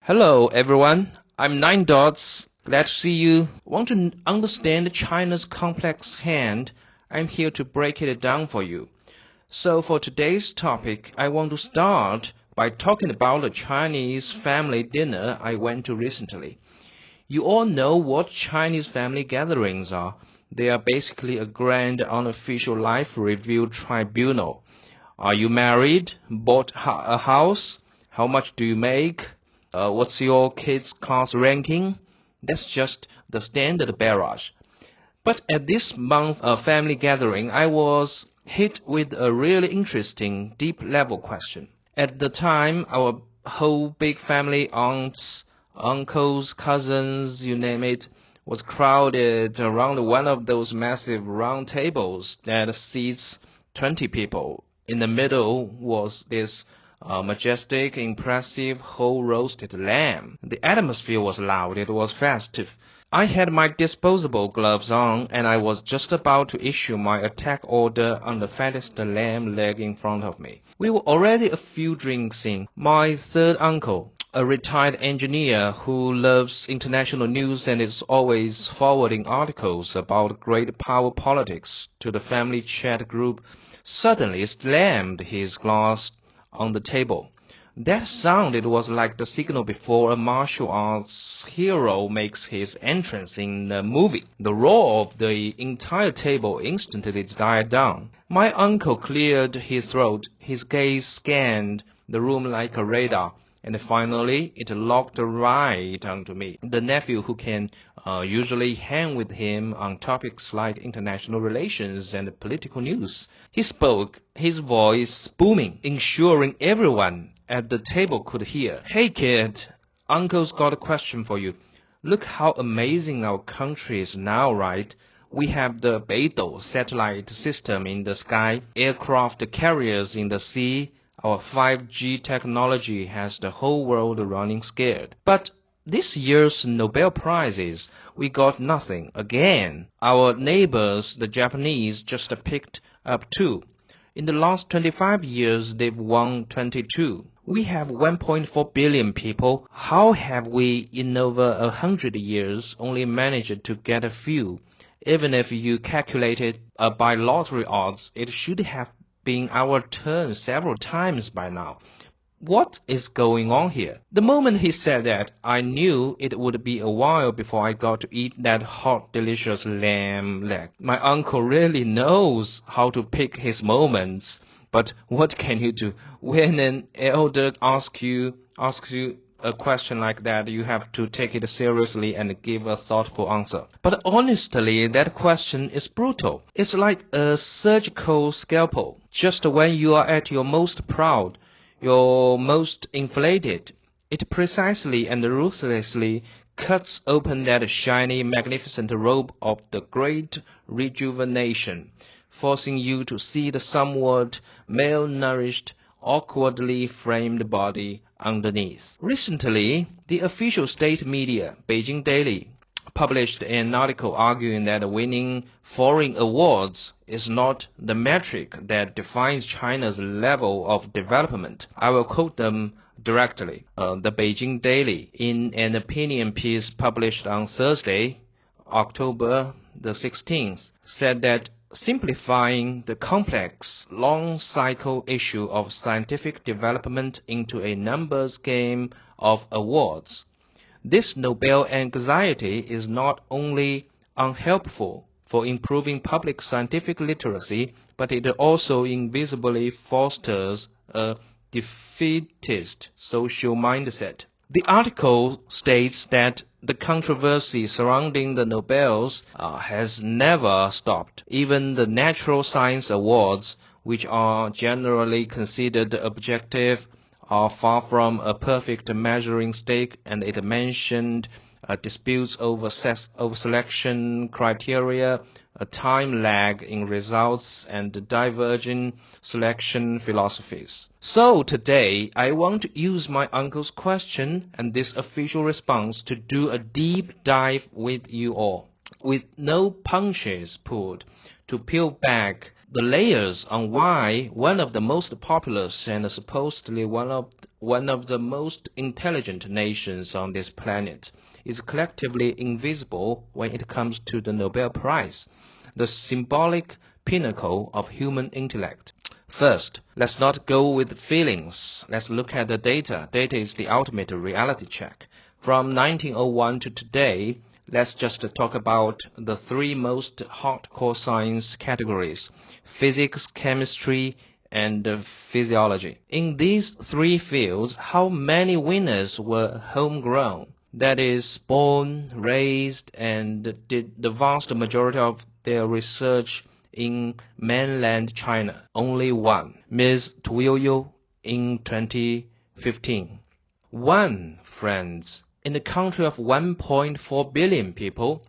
Hello everyone, I'm Nine Dots. Glad to see you. Want to understand China's complex hand? I'm here to break it down for you. So for today's topic, I want to start by talking about the Chinese family dinner I went to recently. You all know what Chinese family gatherings are. They are basically a grand unofficial life review tribunal. Are you married? Bought a house? How much do you make? What's your kids' class ranking? That's just the standard barrage. But at this month's family gathering, I was hit with a really interesting, deep-level question. At the time, our whole big family, aunts, uncles, cousins, you name it, was crowded around one of those massive round tables that seats 20 people. In the middle was this majestic, impressive, whole roasted lamb. The atmosphere was loud, it was festive. I had my disposable gloves on, and I was just about to issue my attack order on the fattest lamb leg in front of me. We were already a few drinks in. My third uncle, a retired engineer who loves international news and is always forwarding articles about great power politics to the family chat group, suddenly slammed his glass on the table. That sound, it was like the signal before a martial arts hero makes his entrance in a movie. The roar of the entire table instantly died down. My uncle cleared his throat. His gaze scanned the room like a radar, and finally it locked right onto me, the nephew who can usually hang with him on topics like international relations and political news. He spoke, his voice booming, ensuring everyone at the table could hear. "Hey kid, Uncle's got a question for you. Look how amazing our country is now, right? We have the Beidou satellite system in the sky, aircraft carriers in the sea. Our 5G technology has the whole world running scared. But this year's Nobel Prizes, we got nothing again. Our neighbors, the Japanese, just picked up 2. In the last 25 years, they've won 22. We have 1.4 billion people. How have we, in over 100 years, only managed to get a few? Even if you calculate it by lottery odds, it should have been our turn several times by now. What is going on here?" The moment he said that, I knew it would be a while before I got to eat that hot, delicious lamb leg. My uncle really knows how to pick his moments. But what can you do? When an elder asks you a question like that, you have to take it seriously and give a thoughtful answer. But honestly, that question is brutal. It's like a surgical scalpel. Just when you are at your most proud, your most inflated, it precisely and ruthlessly cuts open that shiny, magnificent robe of the great rejuvenation, forcing you to see the somewhat malnourished, awkwardly framed body underneath. Recently, the official state media, Beijing Daily, published an article arguing that winning foreign awards is not the metric that defines China's level of development. I will quote them directly. The Beijing Daily, in an opinion piece published on Thursday, October the 16th, said that simplifying the complex, long-cycle issue of scientific development into a numbers game of awards, this Nobel anxiety is not only unhelpful for improving public scientific literacy, but it also invisibly fosters a defeatist social mindset. The article states that the controversy surrounding the Nobels has never stopped. Even the natural science awards, which are generally considered objective, are far from a perfect measuring stick, and it mentioned disputes over selection criteria, a time lag in results, and diverging selection philosophies. So today, I want to use my uncle's question and this official response to do a deep dive with you all, with no punches pulled, to peel back the layers on why one of the most populous and supposedly one of the most intelligent nations on this planet is collectively invisible when it comes to the Nobel Prize, the symbolic pinnacle of human intellect. First, let's not go with feelings. Let's look at the data. Data is the ultimate reality check. From 1901 to today, let's just talk about the three most hardcore science categories: physics, chemistry, and physiology. In these three fields, how many winners were homegrown? That is, born, raised, and did the vast majority of their research in mainland China? Only one, Ms. Tu Youyou in 2015. One, friends. In a country of 1.4 billion people,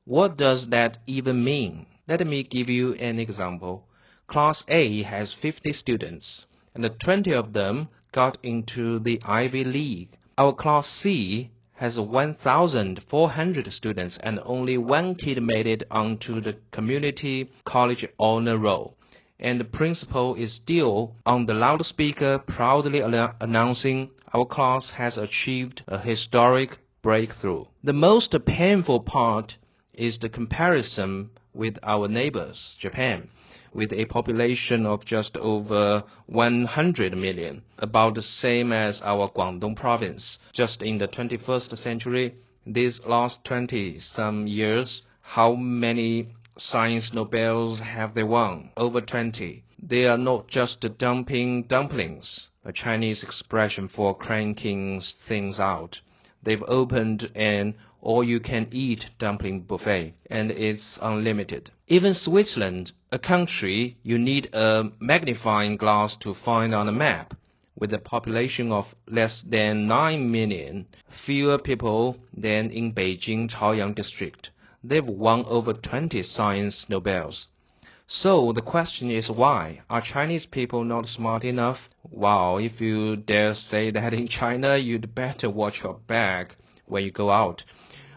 what does that even mean? Let me give you an example. Class A has 50 students, and 20 of them got into the Ivy League. Our Class C has 1,400 students, and only one kid made it onto the community college honor roll. And the principal is still on the loudspeaker proudly announcing our class has achieved a historic breakthrough. The most painful part is the comparison with our neighbors, Japan, with a population of just over 100 million, about the same as our Guangdong province. Just in the 21st century, these last 20-some years, how many Science Nobels have they won? Over 20. They are not just dumping dumplings, a Chinese expression for cranking things out. They've opened an all-you-can-eat dumpling buffet, and it's unlimited. Even Switzerland, a country you need a magnifying glass to find on a map, with a population of less than 9 million, fewer people than in Beijing Chaoyang district. They've won over 20 science Nobels. So the question is why? Are Chinese people not smart enough? Wow, if you dare say that in China, you'd better watch your back when you go out.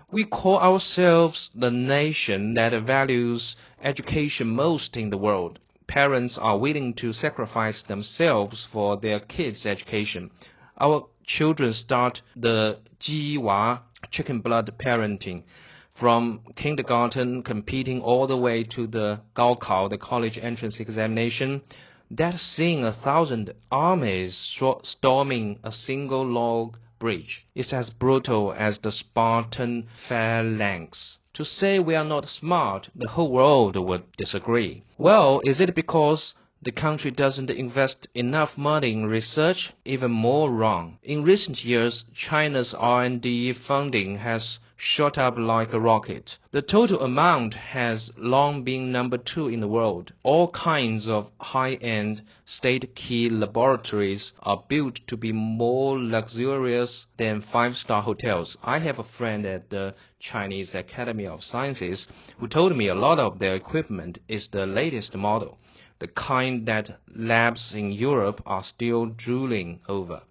We call ourselves the nation that values education most in the world. Parents are willing to sacrifice themselves for their kids' education. Our children start the Jiwa, chicken blood parenting, from kindergarten competing all the way to the Gaokao, the college entrance examination. That's seeing 1,000 armies storming a single log bridge. It's as brutal as the Spartan phalanx. To say we are not smart, the whole world would disagree. Well, is it because the country doesn't invest enough money in research? Even more wrong. In recent years, China's R&D funding has shot up like a rocket. The total amount has long been number 2 in the world. All kinds of high-end state-key laboratories are built to be more luxurious than 5-star hotels. I have a friend at the Chinese Academy of Sciences who told me a lot of their equipment is the latest model, the kind that labs in Europe are still drooling over.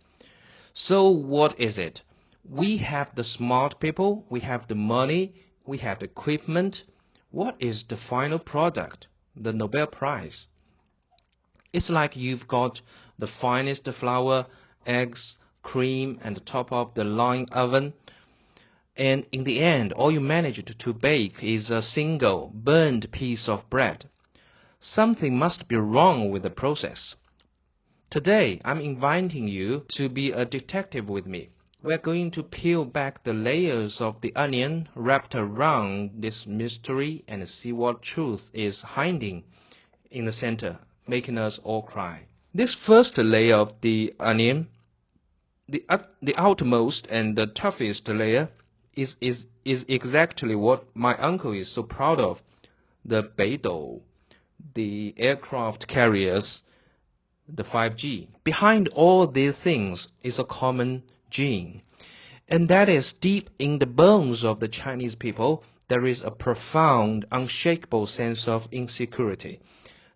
So what is it? We have the smart people, we have the money, we have the equipment. What is the final product? The Nobel Prize. It's like you've got the finest flour, eggs, cream, and the top of the line oven, and in the end, all you managed to bake is a single burned piece of bread. Something must be wrong with the process. Today, I'm inviting you to be a detective with me. We're going to peel back the layers of the onion wrapped around this mystery and see what truth is hiding in the center, making us all cry. This first layer of the onion, the outermost and the toughest layer, is exactly what my uncle is so proud of, the Beidou, the aircraft carriers, the 5G. Behind all these things is a common gene, and that is deep in the bones of the Chinese people. There is a profound, unshakable sense of insecurity.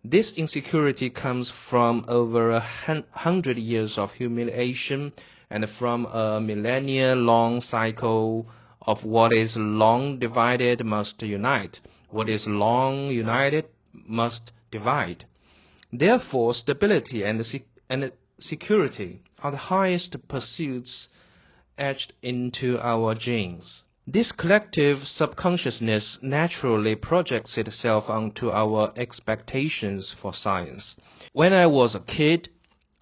This insecurity comes from over 100 years of humiliation and from a millennia-long cycle of what is long divided must unite. What is long united must divide. Therefore, stability and security are the highest pursuits etched into our genes. This collective subconsciousness naturally projects itself onto our expectations for science. When I was a kid,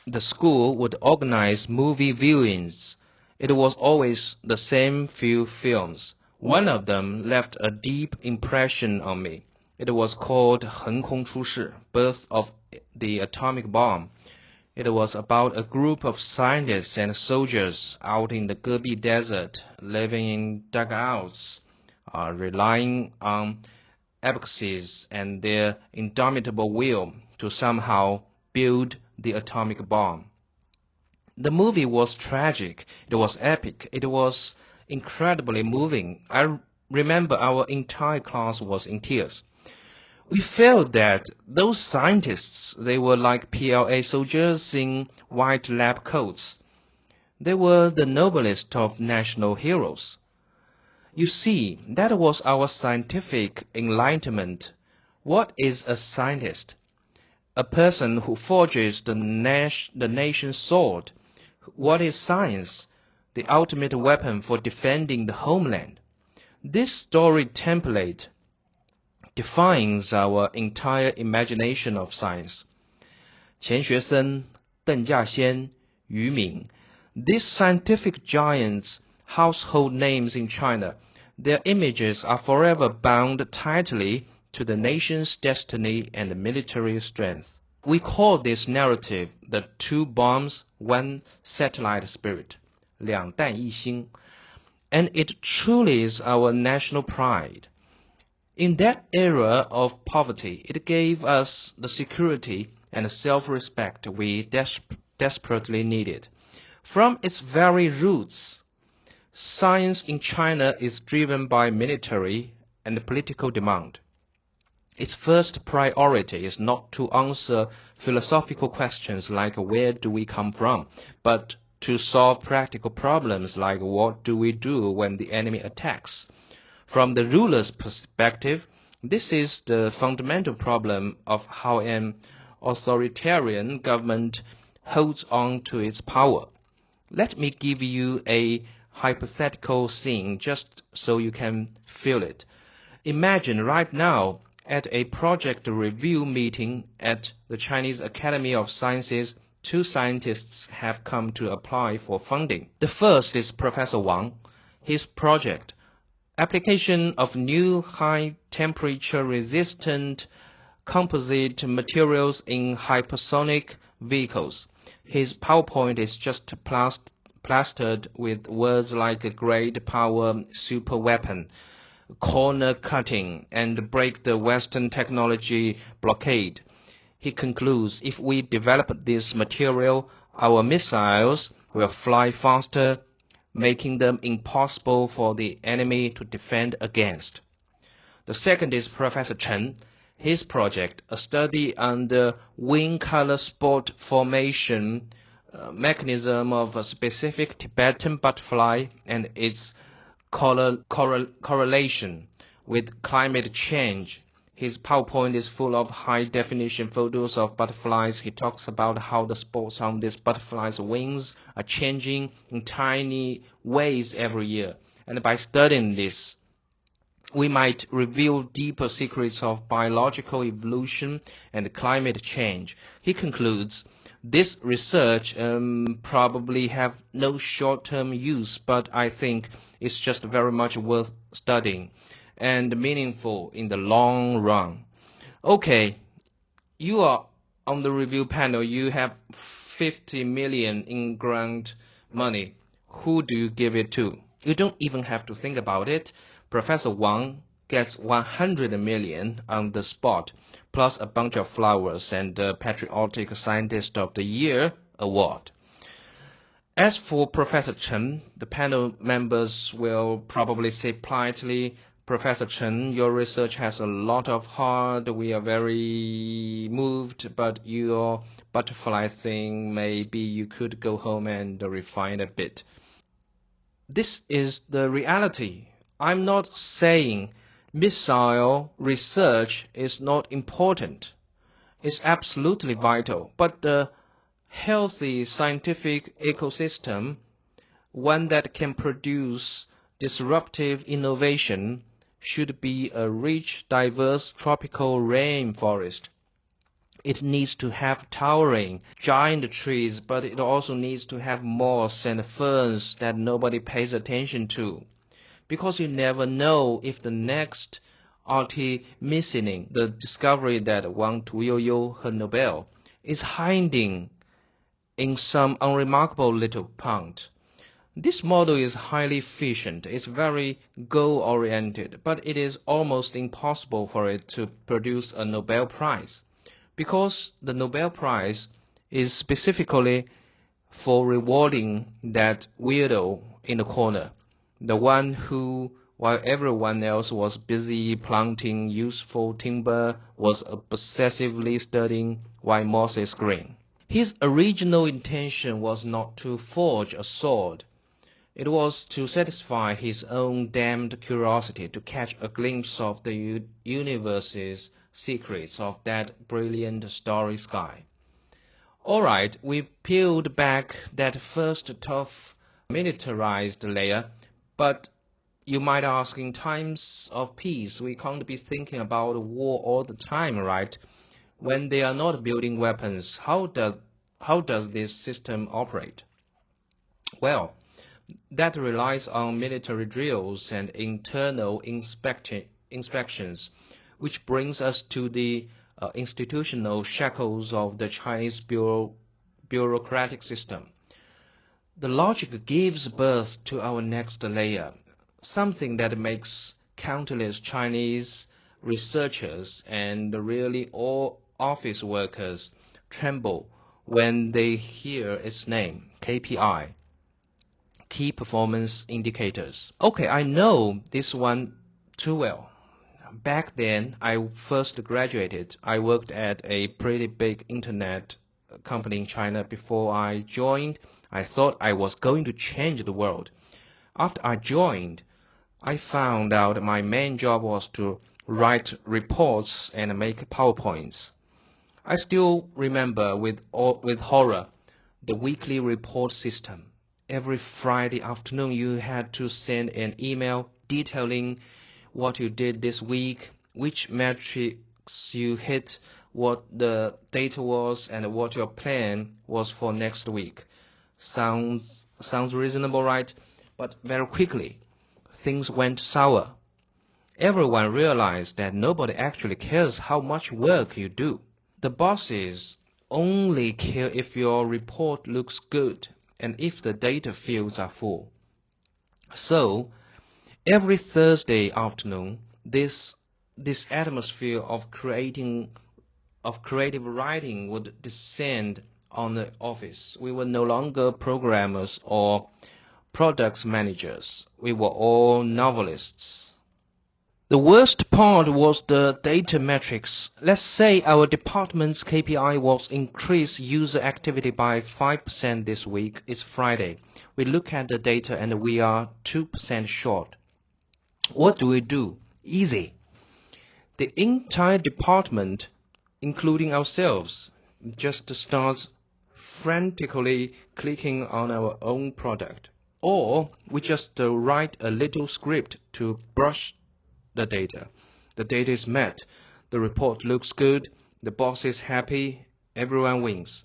the school would organize movie viewings. It was always the same few films. One of them left a deep impression on me. It was called 横空出世, Birth of the Atomic Bomb. It was about a group of scientists and soldiers out in the Gobi Desert, living in dugouts, relying on abacuses and their indomitable will to somehow build the atomic bomb. The movie was tragic, it was epic, it was incredibly moving. I remember our entire class was in tears. We felt that those scientists, they were like PLA soldiers in white lab coats. They were the noblest of national heroes. You see, that was our scientific enlightenment. What is a scientist? A person who forges the nation's sword. What is science? The ultimate weapon for defending the homeland. This story template defines our entire imagination of science. 钱学森, Deng Jiaxian, Yu Ming. These scientific giants, household names in China, their images are forever bound tightly to the nation's destiny and military strength. We call this narrative the two bombs, one satellite spirit, 两弹一星, and it truly is our national pride. In that era of poverty, it gave us the security and self-respect we desperately needed. From its very roots, science in China is driven by military and political demand. Its first priority is not to answer philosophical questions like where do we come from, but to solve practical problems like what do we do when the enemy attacks. From the ruler's perspective, this is the fundamental problem of how an authoritarian government holds on to its power. Let me give you a hypothetical scene just so you can feel it. Imagine right now at a project review meeting at the Chinese Academy of Sciences, two scientists have come to apply for funding. The first is Professor Wang. His project, application of new high-temperature resistant composite materials in hypersonic vehicles. His PowerPoint is just plastered with words like a great power super weapon, corner cutting, and break the Western technology blockade. He concludes, if we develop this material, our missiles will fly faster, making them impossible for the enemy to defend against. The second is Professor Chen. His project, a study on the wing color spot formation mechanism of a specific Tibetan butterfly and its correlation with climate change. His PowerPoint is full of high-definition photos of butterflies. He talks about how the spots on these butterflies' wings are changing in tiny ways every year. And by studying this, we might reveal deeper secrets of biological evolution and climate change. He concludes, this research probably have no short-term use, but I think it's just very much worth studying and meaningful in the long run. Okay, you are on the review panel. You have 50 million in grant money. Who do you give it to? You don't even have to think about it. Professor Wang gets 100 million on the spot, plus a bunch of flowers and the Patriotic Scientist of the Year award. As for Professor Chen, the panel members will probably say politely, Professor Chen, your research has a lot of heart. We are very moved, but your butterfly thing, maybe you could go home and refine a bit. This is the reality. I'm not saying Missile research is not important. It's absolutely vital, but the healthy scientific ecosystem, one that can produce disruptive innovation, should be a rich, diverse tropical rainforest. It needs to have towering, giant trees, but it also needs to have moss and ferns that nobody pays attention to. Because you never know if the next artemisinin, the discovery that won 屠呦呦 her Nobel, is hiding in some unremarkable little pond. This model is highly efficient, it's very goal-oriented, but it is almost impossible for it to produce a Nobel Prize, because the Nobel Prize is specifically for rewarding that weirdo in the corner, the one who, while everyone else was busy planting useful timber, was obsessively studying why moss is green. His original intention was not to forge a sword. It was to satisfy his own damned curiosity to catch a glimpse of the universe's secrets of that brilliant starry sky. All right, we've peeled back that first tough militarized layer, but you might ask, in times of peace, we can't be thinking about war all the time, right? When they are not building weapons, how does this system operate? Well, that relies on military drills and internal inspections, which brings us to the institutional shackles of the Chinese bureaucratic system. The logic gives birth to our next layer, something that makes countless Chinese researchers and really all office workers tremble when they hear its name, KPI. Key Performance Indicators. Okay, I know this one too well. Back then, I first graduated. I worked at a pretty big internet company in China. Before I joined, I thought I was going to change the world. After I joined, I found out my main job was to write reports and make PowerPoints. I still remember with horror the weekly report system. Every Friday afternoon, you had to send an email detailing what you did this week, which metrics you hit, what the data was, and what your plan was for next week. Sounds reasonable, right? But very quickly, things went sour. Everyone realized that nobody actually cares how much work you do. The bosses only care if your report looks good and if the data fields are full. So, every Thursday afternoon, this atmosphere of creative writing would descend on the office. We were no longer programmers or products managers. We were all novelists. The worst part was the data metrics. Let's say our department's KPI was increase user activity by 5% this week. It's Friday. We look at the data and we are 2% short. What do? Easy. The entire department, including ourselves, just starts frantically clicking on our own product. Or we just write a little script to brush the data. The data is met. The report looks good. The boss is happy. Everyone wins.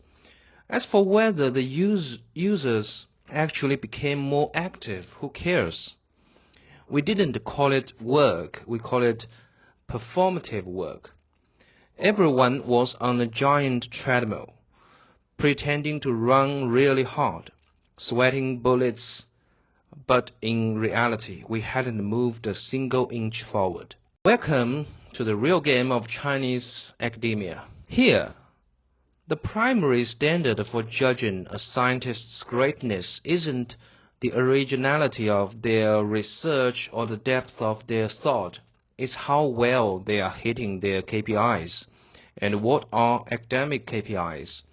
As for whether the users actually became more active, who cares? We didn't call it work. We call it performative work. Everyone was on a giant treadmill, pretending to run really hard, sweating bullets, but in reality, we hadn't moved a single inch forward. Welcome to the real game of Chinese academia. Here, the primary standard for judging a scientist's greatness isn't the originality of their research or the depth of their thought. It's how well they are hitting their KPIs. And what are academic KPIs?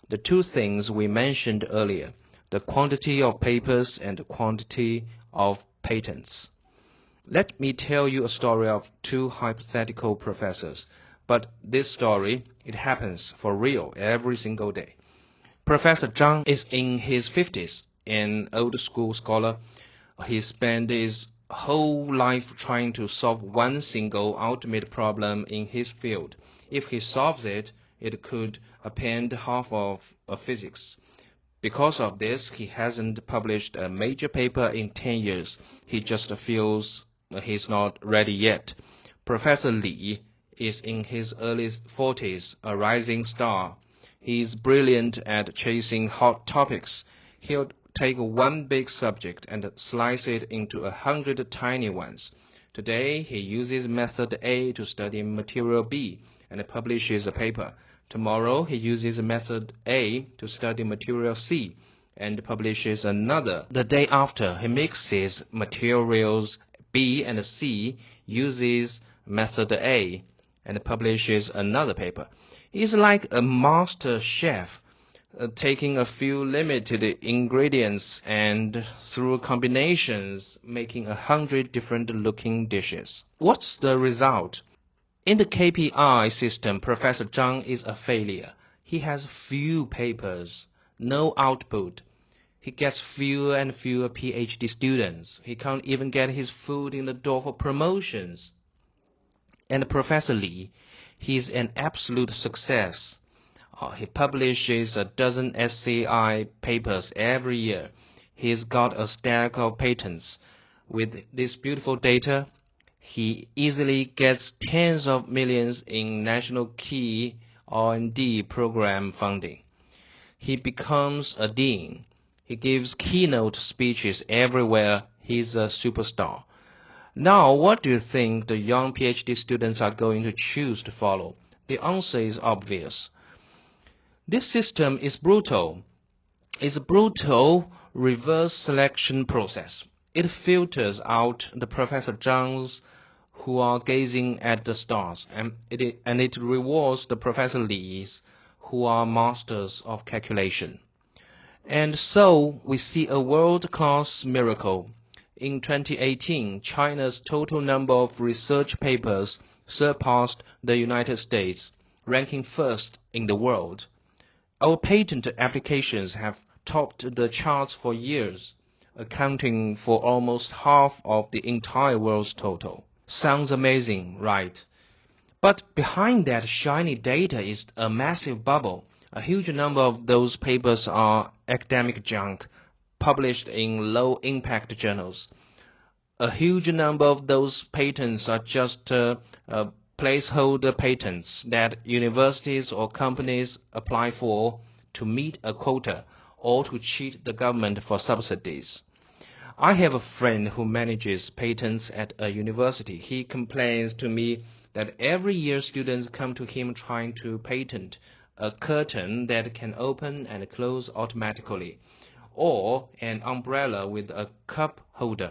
The two things we mentioned earlier. The quantity of papers and the quantity of patents. Let me tell you a story of two hypothetical professors. But this story, it happens for real every single day. Professor Zhang is in his 50s, an old school scholar. He spent his whole life trying to solve one single ultimate problem in his field. If he solves it, it could append half of physics. Because of this, he hasn't published a major paper in 10 years. He just feels he's not ready yet. Professor Li is in his early 40s, a rising star. He's brilliant at chasing hot topics. He'll take one big subject and slice it into 100 tiny ones. Today, he uses method A to study material B and publishes a paper. Tomorrow, he uses method A to study material C and publishes another. The day after, he mixes materials B and C, uses method A, and publishes another paper. He's like a master chef, taking a few limited ingredients and through combinations making 100 different looking dishes. What's the result? In the KPI system, Professor Zhang is a failure. He has few papers, no output. He gets fewer and fewer PhD students. He can't even get his foot in the door for promotions. And Professor Li, he's an absolute success. He publishes a dozen SCI papers every year. He's got a stack of patents. With this beautiful data, he easily gets tens of millions in national key R&D program funding. He becomes a dean. He gives keynote speeches everywhere. He's a superstar. Now, what do you think the young PhD students are going to choose to follow? The answer is obvious. This system is brutal. It's a brutal reverse selection process. It filters out the Professor Zhangs who are gazing at the stars, and it rewards the Professor Li's who are masters of calculation. And so we see a world-class miracle. In 2018, China's total number of research papers surpassed the United States, ranking first in the world. Our patent applications have topped the charts for years, accounting for almost half of the entire world's total. Sounds amazing, right? But behind that shiny data is a massive bubble. A huge number of those papers are academic junk, published in low-impact journals. A huge number of those patents are just placeholder patents that universities or companies apply for to meet a quota or to cheat the government for subsidies. I have a friend who manages patents at a university. He complains to me that every year students come to him trying to patent a curtain that can open and close automatically, or an umbrella with a cup holder,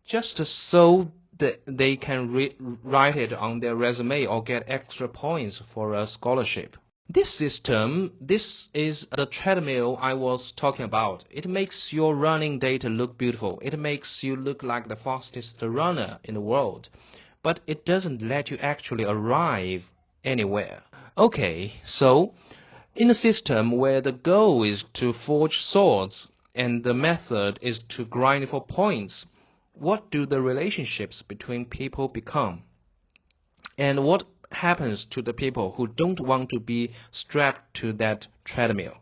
just so that they can write it on their resume or get extra points for a scholarship. This system, this is the treadmill I was talking about. It makes your running data look beautiful. It makes you look like the fastest runner in the world. But it doesn't let you actually arrive anywhere. Okay, so in a system where the goal is to forge swords and the method is to grind for points, what do the relationships between people become? And what happens to the people who don't want to be strapped to that treadmill?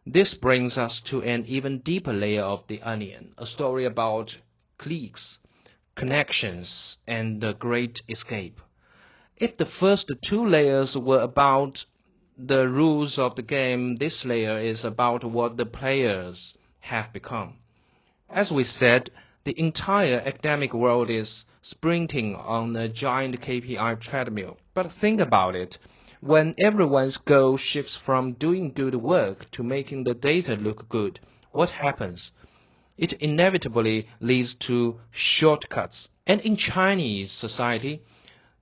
This brings us to an even deeper layer of the onion, a story about cliques, connections, and the great escape. If the first two layers were about the rules of the game, this layer is about what the players have become. As we said, the entire academic world is sprinting on a giant KPI treadmill. But think about it. When everyone's goal shifts from doing good work to making the data look good, what happens? It inevitably leads to shortcuts. And in Chinese society,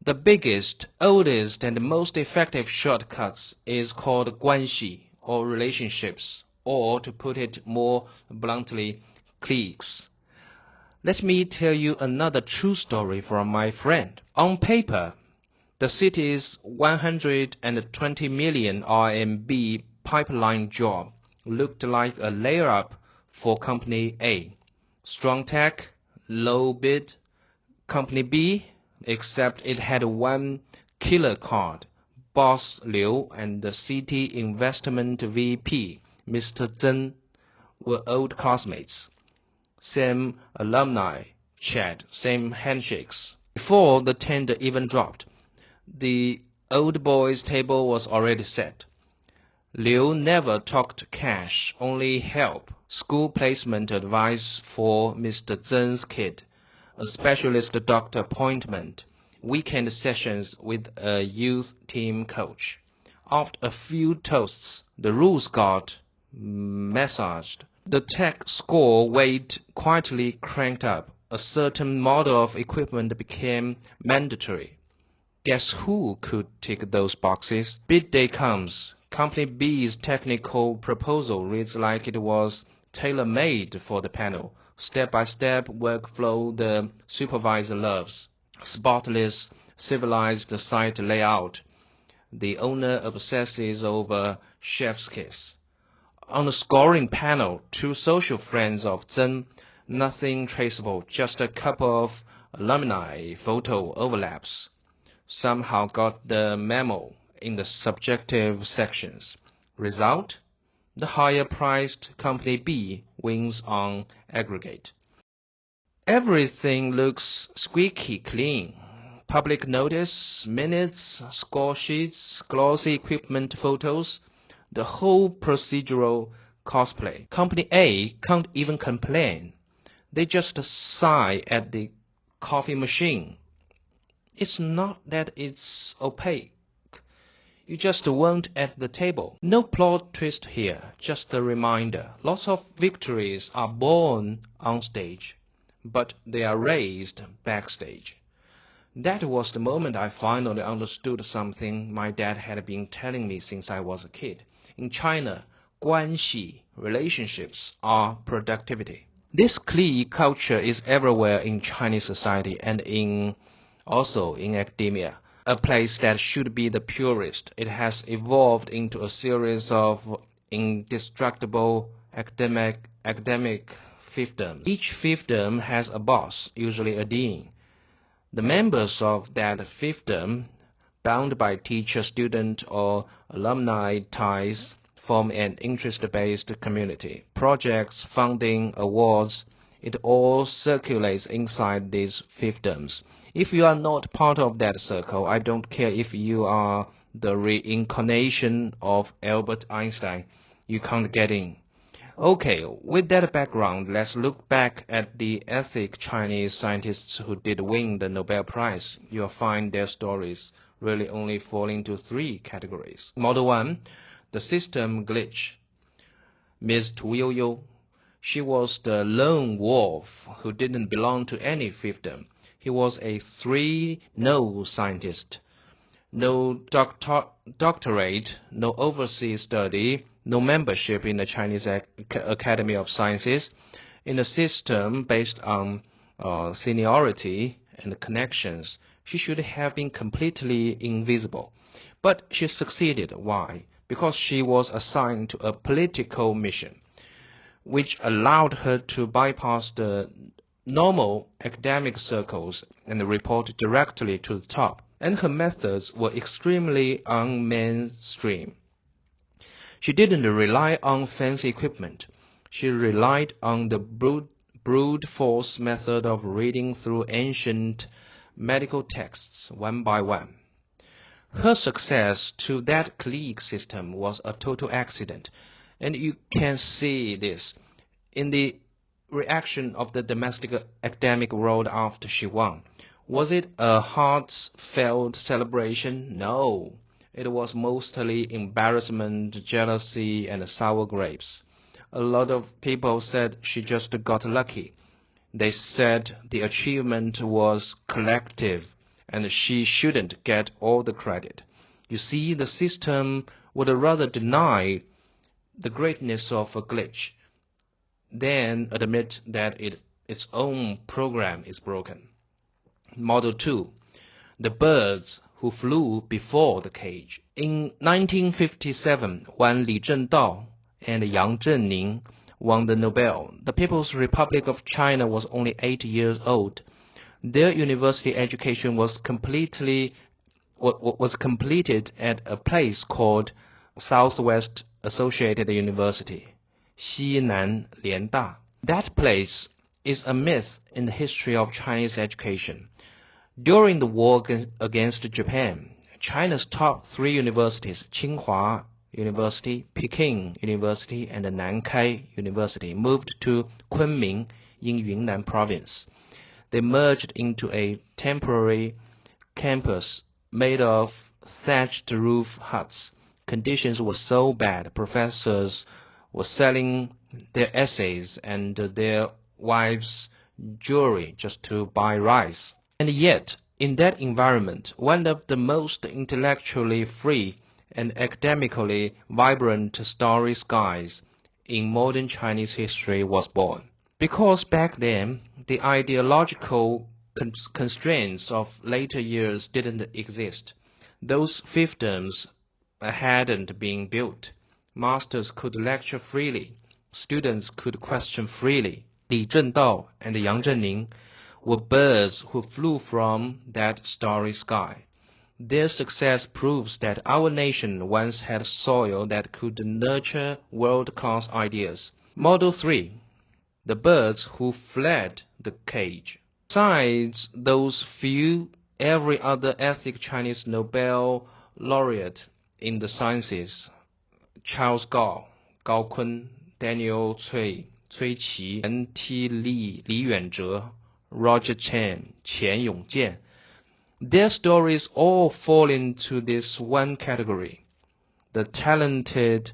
the biggest, oldest, and most effective shortcuts is called Guanxi, or relationships, or to put it more bluntly, cliques. Let me tell you another true story from my friend. On paper, the city's 120 million RMB pipeline job looked like a layup for Company A. Strong tech, low bid. Company B, except it had one killer card. Boss Liu and the city investment VP, Mr. Zheng, were old classmates. Same alumni chat, same handshakes. Before the tender even dropped, the old boys' table was already set. Liu never talked cash, only help, school placement advice for Mr. Zheng's kid, a specialist doctor appointment, weekend sessions with a youth team coach. After a few toasts, the rules got massaged. The tech score weight quietly cranked up. A certain model of equipment became mandatory. Guess who could tick those boxes? Bid day comes. Company B's technical proposal reads like it was tailor-made for the panel. Step-by-step workflow the supervisor loves. Spotless, civilized site layout. The owner obsesses over chef's kiss. On the scoring panel, two social friends of Zheng, nothing traceable, just a couple of alumni photo overlaps. Somehow got the memo in the subjective sections. Result? The higher-priced Company B wins on aggregate. Everything looks squeaky clean. Public notice, minutes, score sheets, glossy equipment photos, the whole procedural cosplay. Company A can't even complain. They just sigh at the coffee machine. It's not that it's opaque. You just weren't at the table. No plot twist here, just a reminder. Lots of victories are born on stage, but they are raised backstage. That was the moment I finally understood something my dad had been telling me since I was a kid. In China, Guanxi, relationships are productivity. This clique culture is everywhere in Chinese society and also in academia. A place that should be the purest. It has evolved into a series of indestructible academic fiefdoms. Each fiefdom has a boss, usually a dean. The members of that fiefdom, bound by teacher, student, or alumni ties, form an interest-based community. Projects, funding, awards, it all circulates inside these fiefdoms. If you are not part of that circle, I don't care if you are the reincarnation of Albert Einstein, you can't get in. Okay, with that background, let's look back at the ethic Chinese scientists who did win the Nobel Prize. You'll find their stories really only fall into three categories. Model 1, the system glitch. Ms. Tu Youyou. She was the lone wolf who didn't belong to any fiefdom. He was a 3-no scientist. No doctorate, no overseas study, no membership in the Chinese Academy of Sciences. In a system based on seniority and connections, she should have been completely invisible. But she succeeded. Why? Because she was assigned to a political mission, which allowed her to bypass the normal academic circles and report directly to the top. And her methods were extremely unmainstream. She didn't rely on fancy equipment. She relied on the brute force method of reading through ancient medical texts one by one. Her success to that clique system was a total accident, and you can see this in the reaction of the domestic academic world after she won. Was it a heartfelt celebration? No. It was mostly embarrassment, jealousy, and sour grapes. A lot of people said she just got lucky. They said the achievement was collective, and she shouldn't get all the credit. You see, the system would rather deny the greatness of a glitch than admit that it its own program is broken. Model 2. The birds who flew before the cage. In 1957, when Li Zhendao and Yang Zhenning won the Nobel, the People's Republic of China was only 8 years old. Their university education was completed at a place called Southwest Associated University, Xinan Lianda. That place is a myth in the history of Chinese education. During the war against Japan, China's top 3 universities, Tsinghua University, Peking University, and Nankai University, moved to Kunming in Yunnan province. They merged into a temporary campus made of thatched roof huts. Conditions were so bad, professors were selling their essays and their wives' jewelry just to buy rice. And yet, in that environment, one of the most intellectually free and academically vibrant starry skies in modern Chinese history was born. Because back then, the ideological constraints of later years didn't exist. Those fiefdoms hadn't been built. Masters could lecture freely. Students could question freely. Li Zhendao and Yang Zhenning were birds who flew from that starry sky. Their success proves that our nation once had soil that could nurture world-class ideas. Model 3. The birds who fled the cage. Besides those few, every other ethnic Chinese Nobel laureate in the sciences, Charles Gao, Gao Kun, Daniel Cui, Cui Qi, N.T. Li, Li Yuanzhe, Roger Chen, Qian Yongjian, their stories all fall into this one category, the talented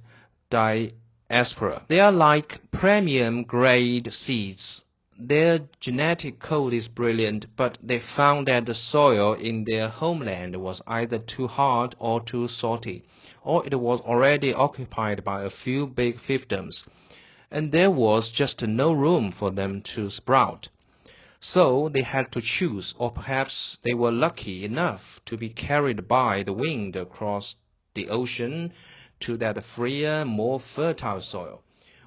diaspora. They are like premium grade seeds. Their genetic code is brilliant, but they found that the soil in their homeland was either too hard or too salty, or it was already occupied by a few big fiefdoms, and there was just no room for them to sprout. So they had to choose, or perhaps they were lucky enough to be carried by the wind across the ocean to that freer, more fertile soil,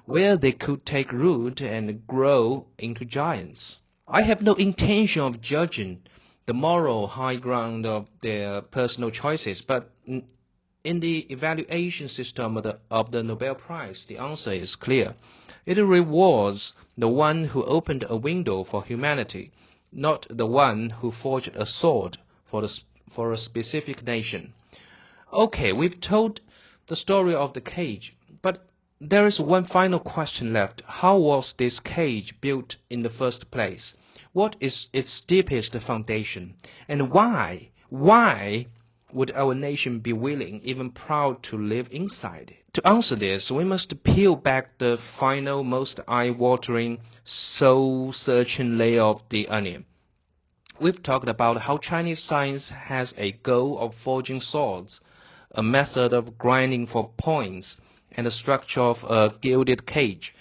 where they could take root and grow into giants. I have no intention of judging the moral high ground of their personal choices, but in the evaluation system of the Nobel Prize, the answer is clear. It rewards the one who opened a window for humanity, not the one who forged a sword for a specific nation. Okay, we've told the story of the cage, but there is one final question left. How was this cage built in the first place? What is its deepest foundation? And why would our nation be willing, even proud, to live inside it? To answer this, we must peel back the final, most eye-watering, soul-searching layer of the onion. We've talked about how Chinese science has a goal of forging swords, a method of grinding for points, and the structure of a gilded cage.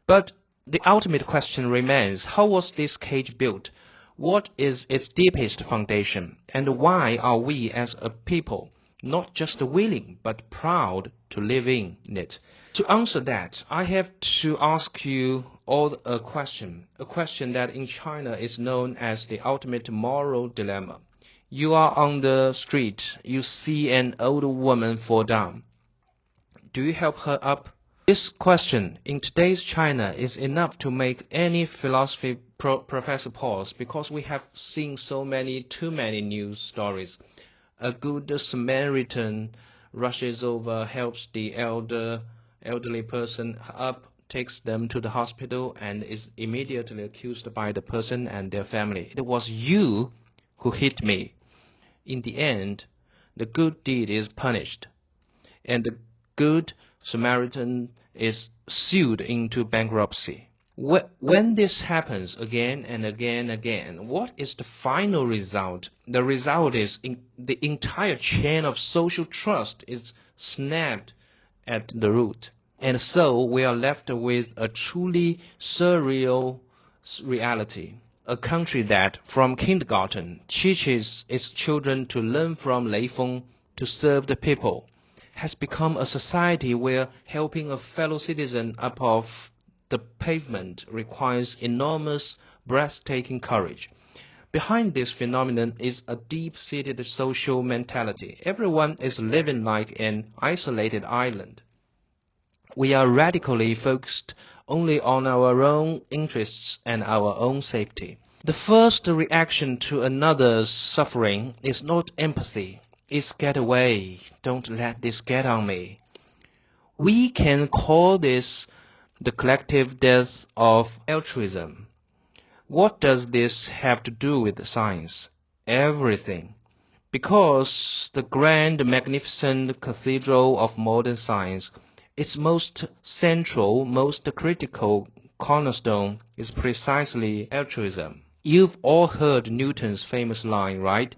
But the ultimate question remains, how was this cage built? What is its deepest foundation? And why are we as a people not just willing but proud to live in it? To answer that, I have to ask you all a question that in China is known as the ultimate moral dilemma. You are on the street, you see an old woman fall down. Do you help her up? This question in today's China is enough to make any philosophy professor pause, because we have seen too many news stories. A good Samaritan rushes over, helps the elderly person up, takes them to the hospital, and is immediately accused by the person and their family. It was you who hit me. In the end, the good deed is punished, and the good Samaritan is sued into bankruptcy. When this happens again and again, what is the final result? The result is the entire chain of social trust is snapped at the root. And so we are left with a truly surreal reality. A country that, from kindergarten, teaches its children to learn from Lei Feng to serve the people, has become a society where helping a fellow citizen up off the pavement requires enormous, breathtaking courage. Behind this phenomenon is a deep-seated social mentality. Everyone is living like an isolated island. We are radically focused only on our own interests and our own safety. The first reaction to another's suffering is not empathy. It's get away. Don't let this get on me. We can call this the collective death of altruism. What does this have to do with science? Everything. Because the grand, magnificent cathedral of modern science, its most central, most critical cornerstone is precisely altruism. You've all heard Newton's famous line, right?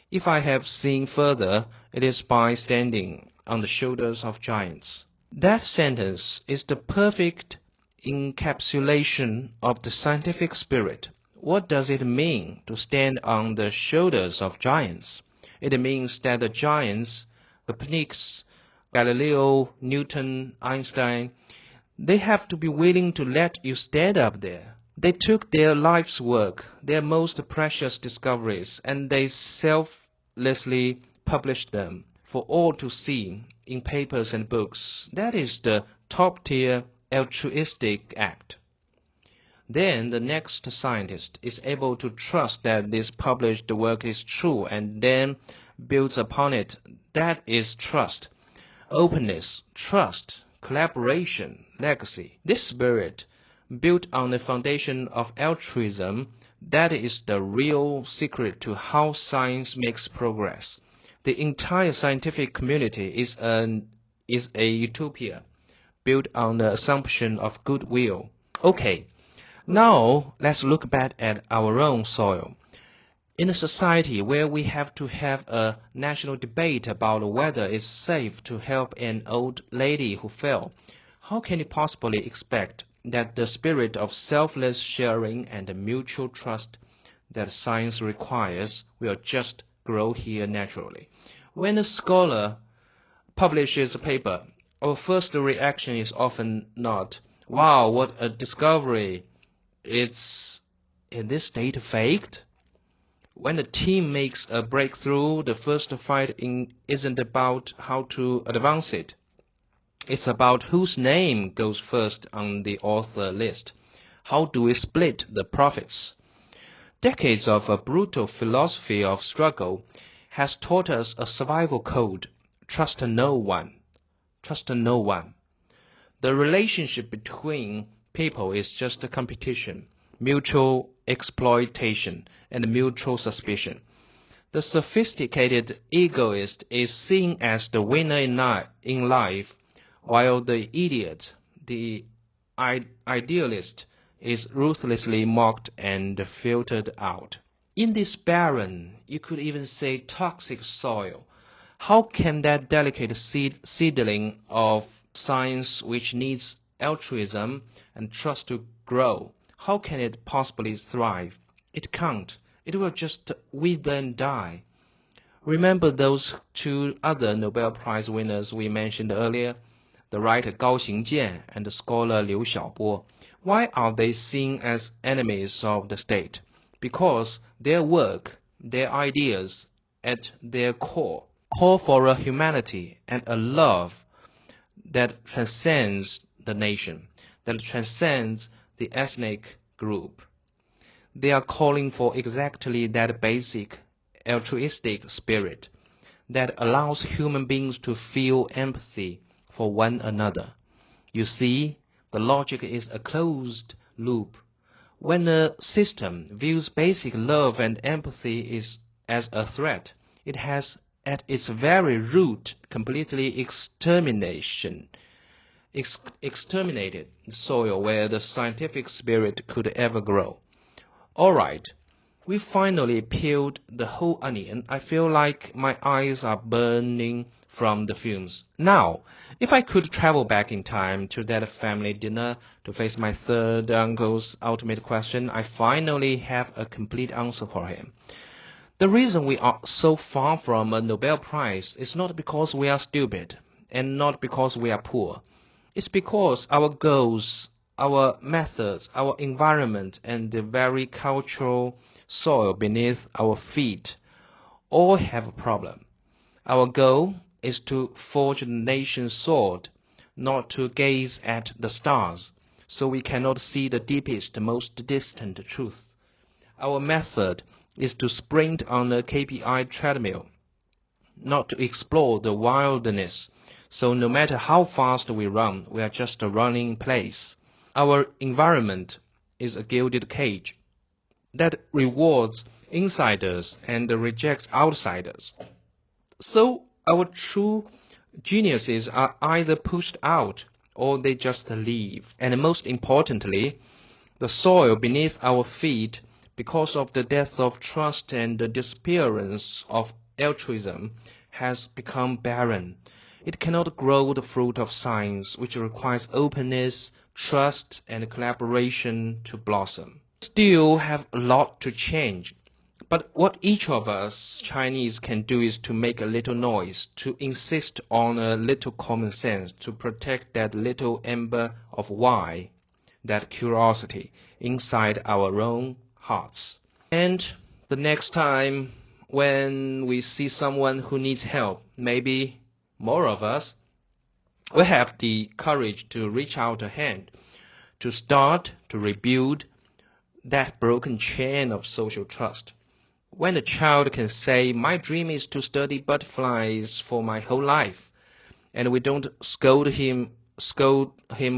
If I have seen further, it is by standing on the shoulders of giants. That sentence is the perfect encapsulation of the scientific spirit. What does it mean to stand on the shoulders of giants? It means that the giants, Copernicus, Galileo, Newton, Einstein, they have to be willing to let you stand up there. They took their life's work, their most precious discoveries, and they selflessly published them for all to see in papers and books. That is the top-tier altruistic act. Then the next scientist is able to trust that this published work is true and then builds upon it. That is trust. Openness, trust, collaboration, legacy. This spirit, built on the foundation of altruism, that is the real secret to how science makes progress. The entire scientific community is a utopia, built on the assumption of goodwill. Okay, now let's look back at our own soil. In a society where we have to have a national debate about whether it's safe to help an old lady who fell, how can you possibly expect that the spirit of selfless sharing and the mutual trust that science requires will just grow here naturally? When a scholar publishes a paper, our first reaction is often not, "Wow, what a discovery! Is this data faked?" When a team makes a breakthrough, the first fight isn't about how to advance it. It's about whose name goes first on the author list. How do we split the profits? Decades of a brutal philosophy of struggle has taught us a survival code. Trust no one. Trust no one. The relationship between people is just a competition, mutual exploitation, and mutual suspicion. The sophisticated egoist is seen as the winner in life, while the idiot, the idealist, is ruthlessly mocked and filtered out. In this barren, you could even say toxic soil, how can that delicate seedling of science which needs altruism and trust to grow, how can it possibly thrive? It can't. It will just wither and die. Remember those two other Nobel Prize winners we mentioned earlier, the writer Gao Xingjian and the scholar Liu Xiaobo. Why are they seen as enemies of the state? Because their work, their ideas, at their core, call for a humanity and a love that transcends the nation, that transcends the ethnic group. They are calling for exactly that basic altruistic spirit that allows human beings to feel empathy for one another. You see, the logic is a closed loop. When a system views basic love and empathy as a threat, it has at its very root completely exterminated the soil where the scientific spirit could ever grow. All right, We finally peeled the whole onion. I feel like my eyes are burning from the fumes. Now, if I could travel back in time to that family dinner to face my third uncle's ultimate question, I finally have a complete answer for him. The reason we are so far from a Nobel Prize is not because we are stupid and not because we are poor. It's because our goals, our methods, our environment, and the very cultural soil beneath our feet all have a problem. Our goal is to forge the nation's sword, not to gaze at the stars, so we cannot see the deepest, most distant truth. Our method is to sprint on a KPI treadmill, not to explore the wilderness, so no matter how fast we run, we are just a running place. Our environment is a gilded cage that rewards insiders and rejects outsiders. So our true geniuses are either pushed out or they just leave. And most importantly, the soil beneath our feet, because of the death of trust and the disappearance of altruism, has become barren. It cannot grow the fruit of science, which requires openness, trust, and collaboration to blossom. Still have a lot to change. But what each of us Chinese can do is to make a little noise, to insist on a little common sense, to protect that little ember of why, that curiosity, inside our own hearts. And the next time when we see someone who needs help, maybe more of us will have the courage to reach out a hand, to start to rebuild that broken chain of social trust. When a child can say, my dream is to study butterflies for my whole life, and we don't scold him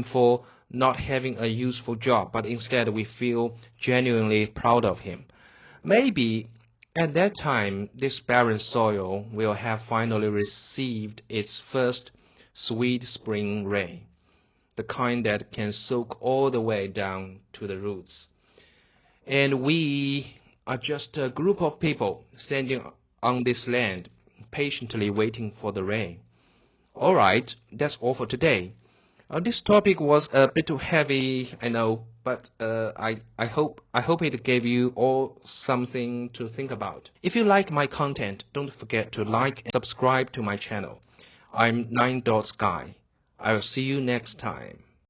for not having a useful job, but instead we feel genuinely proud of him. Maybe at that time, this barren soil will have finally received its first sweet spring rain, the kind that can soak all the way down to the roots. And we are just a group of people standing on this land, patiently waiting for the rain. All right, that's all for today. This topic was a bit too heavy, I know, but I hope it gave you all something to think about. If you like my content, don't forget to like and subscribe to my channel. I'm 9 Dots Guy. I'll see you next time.